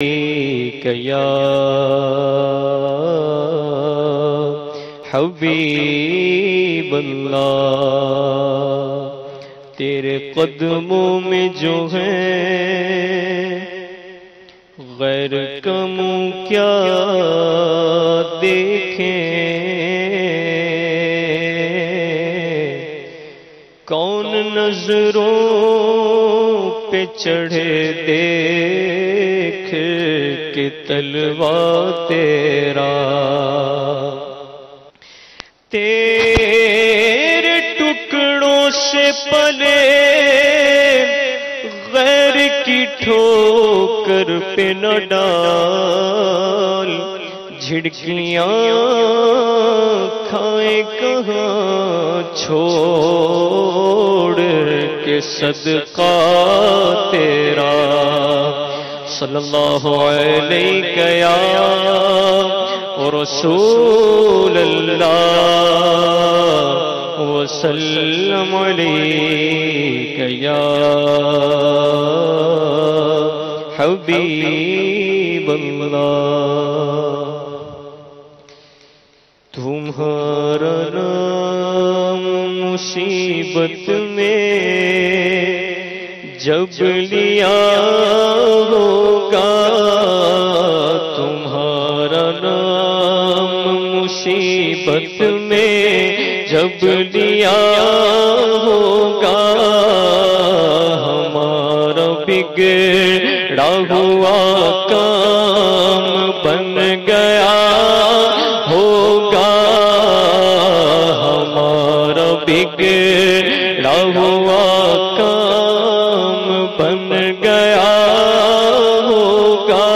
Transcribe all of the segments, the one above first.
یا حبیب اللہ، تیرے قدموں میں جو ہے غیر کم کیا دیکھیں، کون نظروں پہ چڑھے دیکھ کے تلوا تیرا، تیرے ٹکڑوں سے پلے غیر کی ٹھوکر پہ نہ ڈال، جھڑکیاں کھائیں کہاں چھوڑ کے صدقہ تیرا، صلی اللہ علیہ یا رسول اللہ وسلم علیہ یا حبیب اللہ۔ تمہارا نام مصیبت میں جب لیا ہوگا، تمہارا نام مصیبت میں جب لیا ہوگا، ہمارا بگڑا ہوا کام بن گیا ہوگا، ہمارا بگڑا ہوا کام بن گیا ہوگا،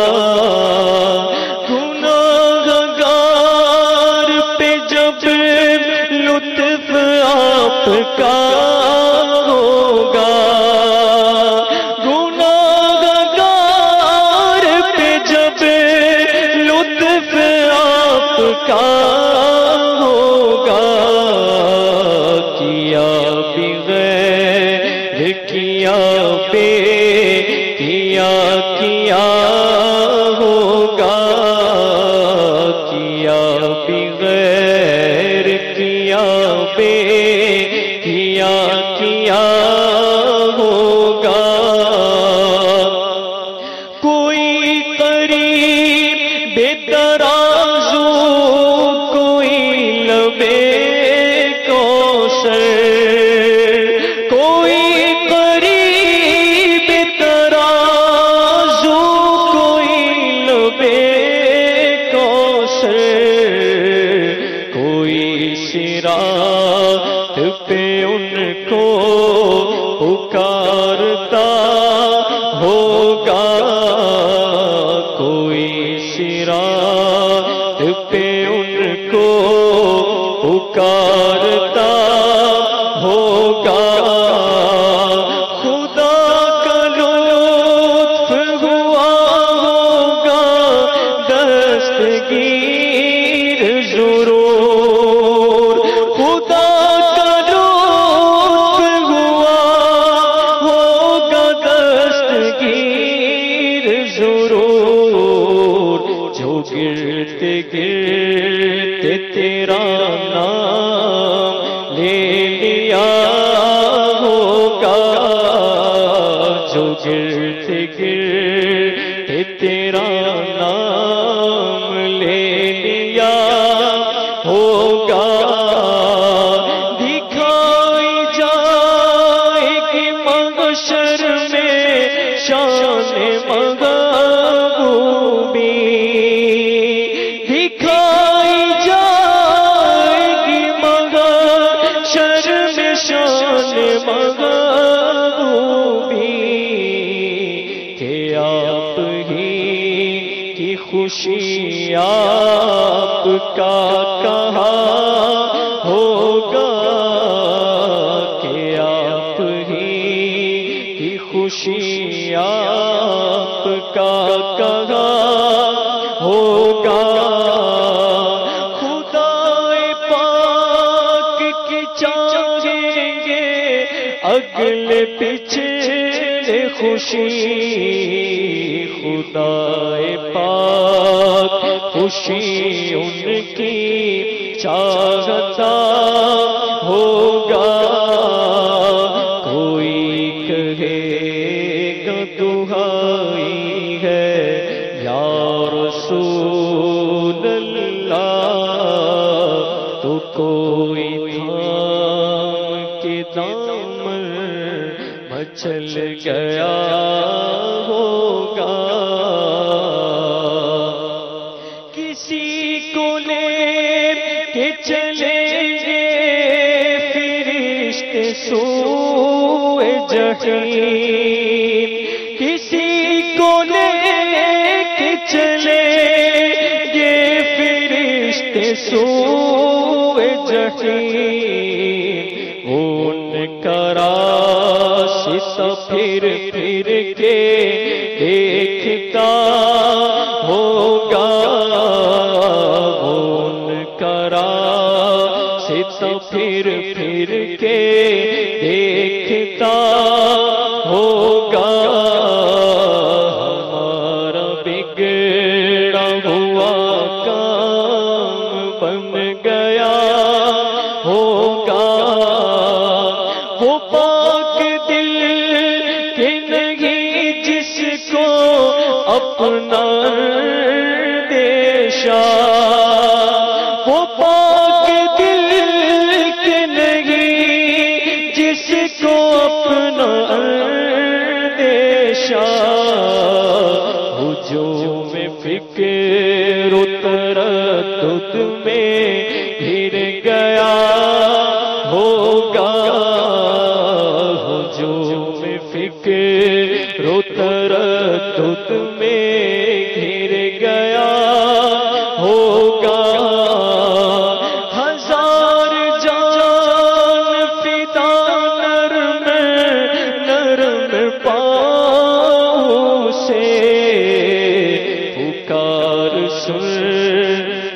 گناہگار پہ جب لطف آپ کا ہوگا، گناہگار پہ جب لطف آپ کا ہوگا، کیا بغیر کیا بے کیا ہوگا، کیا بغیر کیا بے کیا ہوگا، کوئی قریب بے ترازو کوئی لبے کوثر، کوئی قریب بے ترازو کوئی لبے کوثر، کوئی صراط پہ ان کو پکارتا ہوگا، کوئی صراط پہ ان کو پکارتا ہوگا، خدا کا لطف ہوا ہوگا دستگیر ضرور، خدا کا لطف ہوا ہوگا دستگیر ضرور، جو گرتے گرتے تیرا نام لے لیا ہوگا، جو گرتے گرتے تیرا نام لے لیا ہوگا، دکھائی جائے گی محشر میں شان محبوبی، دکھائی جائے گی محشر میں شان محبوبی، کہ آپ ہی کی خوشی آپ کا کہا ہوگا، کہ آپ ہی کی خوشی آپ کا کہا ہوگا، خدا پاک کی چاہیں گے اگلے پچھلے خوشی، خدا پاک خوشی ان کی چاہتا ہوگا، کوئی کہے گا دہائی ہے یا رسول اللہ، تو کوئی تھام کے دامن مچل گیا ہوگا، کسی کو لے کے چلیں گے فرشتے سوئے جحیم، کسی کو لے کے چلیں گے فرشتے سوئے جحیم، ان کا راستہ پھر کے دیکھتا ہوگا، ان کا راستہ پھر کے دیکھتا ہوگا، ہمارا بگڑا ہوا کام بن گیا ہوگا، وہ پاک دل کے نہیں جس کو اپنا دیشا، وہ پاک دل کے نہیں جس کو اپنا دیشا، ہجوم فکر و تردد میں گر گیا ہوگا، ہجوم فکر و تردد میں گر گیا ہوگا، ہزار جان فدا نرم پاؤں سے، پکار سن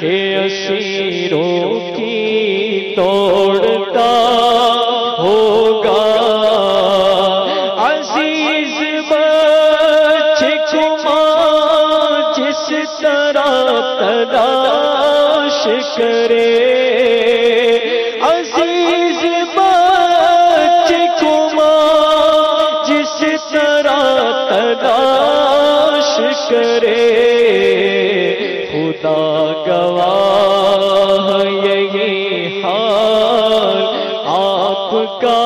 کے اسیروں کی دوڑتا ہوگا، عزیز بچے کو ماں جس طرح تلاش کرے، عزیز بچے کو ماں جس طرح تلاش کرے، خدا گواہ یہی حال آپ کا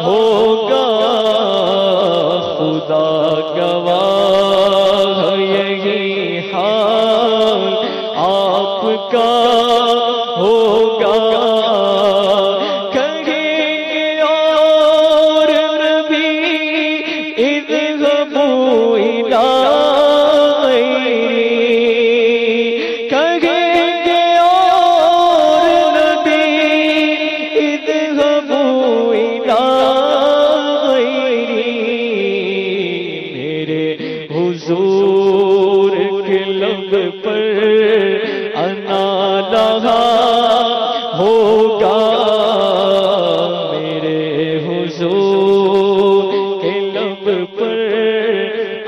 ہوگا، خدا گواہ یہی حال آپ کا ہوگا، کہیں گے اور نبی اذهبوا الی کہیں گے اور نبی اذهبوا الی میرے حضور کے لب پر انا لہا ہوگا، میرے حضور کے لب پر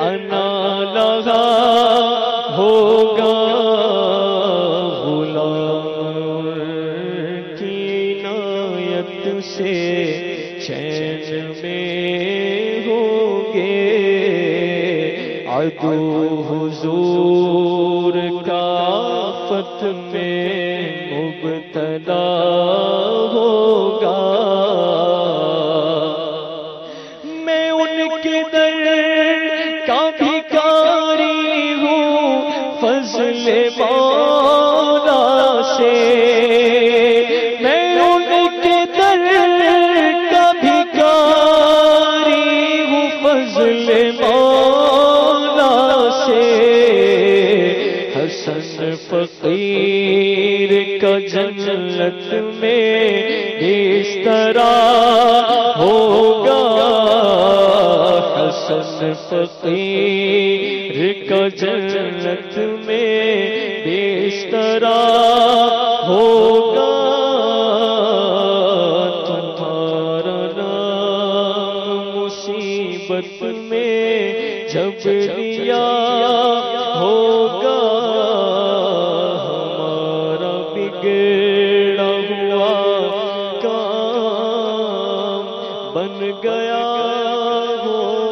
انا لہا ہوگا، غلام کی عنایت سے چین میں ہوں گے، عدو حضور کا آفت میں مبتلا ہوگا، میں ان کے در کا بھکاری ہوں فضل مولا سے، میں ان کے در کا بھکاری ہوں فضل مولا سے، حسن فقیر کا جنت میں بسترا ہوگا، حسن فقیر کا جنت میں بسترا ہوگا، تمہارا نام مصیبت میں جب لیا گیا ہوں